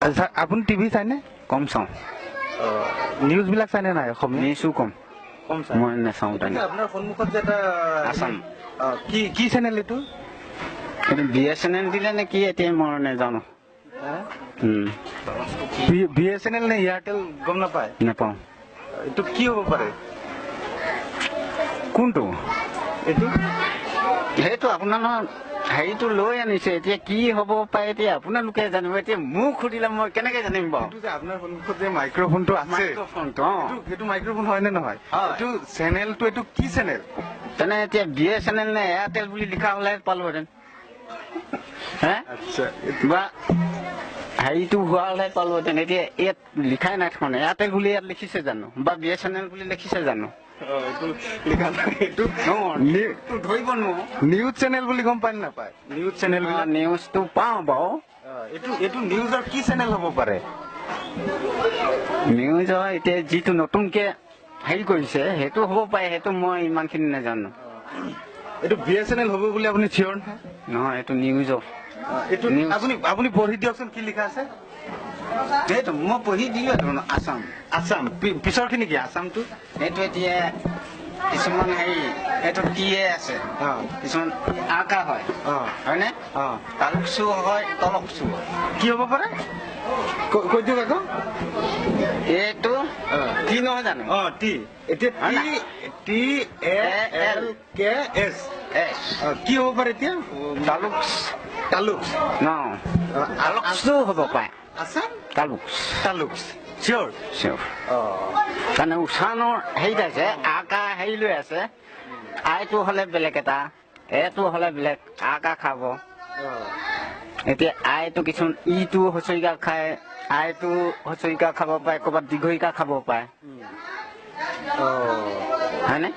আচ্ছা আপুনি টিভি চাইনে কম চাওঁ নিউজবিলাক চাইনে নাই অসমীয়া নিউজো কম কম চাই মই নাচাওঁ তেনে আপোনাৰ সন্মুখত যে এটা আছাম কি কি চেনেল এইটো এইটো BSNL দিলে নে কি এতিয়া মই নাজানো BSNL নে এয়াৰটেল গম নাপায় নাপাওঁ এইটো কি হ'ব পাৰে কোনটো এইটো সেইটো আপোনাৰ হেৰিটো লৈ আনিছে এতিয়া কি হ'ব পাৰে এতিয়া আপোনালোকে জানিব এতিয়া মোক সুধিলে মই কেনেকে জানিম বাৰু এইটো যে আপোনাৰ সন্মুখত যে মাইক্ৰফোনটো আছে মাইক্ৰফোনটো সেইটো মাইক্ৰফোন হয়নে নহয় হয়। এইটো চেনেলটো এইটো কি চেনেল তেনে এতিয়া BSNL নে এয়াৰটেল বুলি লিখা হ'লে পালোহেঁতেন হে আচ্ছা বা হেৰিটো হোৱা হ'লে পালোহেঁতেন এতিয়া ইয়াত লিখাই নাই দেখোন এয়াৰটেল বুলি ইয়াত লিখিছে জানো বা BSNL বুলি লিখিছে জানো এইটো লিখা নাই এইটো ধৰিব নোৱাৰো নিউজ চেনেল বুলি গম পায় নাপায় নিউজ চেনেল নিউজটো পাওঁ বাৰু এইটো নিউজৰ কি চেনেল হ'ব পাৰে নিউজৰ এতিয়া যিটো নতুনকে হেৰি কৰিছে সেইটো হ'ব পাৰে সেইটো মই ইমানখিনি নাজানো এইটো BSNL হ'ব বুলি আপুনি চিয়ৰ নহয় এইটো নিউজৰ এইটো আপুনি পঢ়ি দিয়কচোন কি লিখা আছে সেইটো মই পঢ়ি দিলো আছাম আছাম পিছৰ খিনি কি আছামটো এইটো এতিয়া কিছুমান হেৰি এইটো টিয়ে আছে কিছুমান আকা হয় হয়নে তালুকচু হয় তলকচু কি হ'ব পাৰে কৈ দিয়ক আকৌ এইটো কি নহয় জানো টি এতিয়া TALKS কি হ'ব পাৰে এতিয়া তালুক তালুকচু হ'ব পাৰে আছাম তালুক চিয়ৰ তাৰমানে উচ্চাৰণৰ হেৰিত আছে আকা হেৰি লৈ আছে আইটো হ'লে বেলেগ এটা এইটো হ'লে বেলেগ আকা খাব এতিয়া আইটো কিছুমান ইটো হচৰিকা খায় আইটো হচৰিকা খাব পাৰে ক'ৰবাত দীঘৰিকা খাব পাৰে হয়নে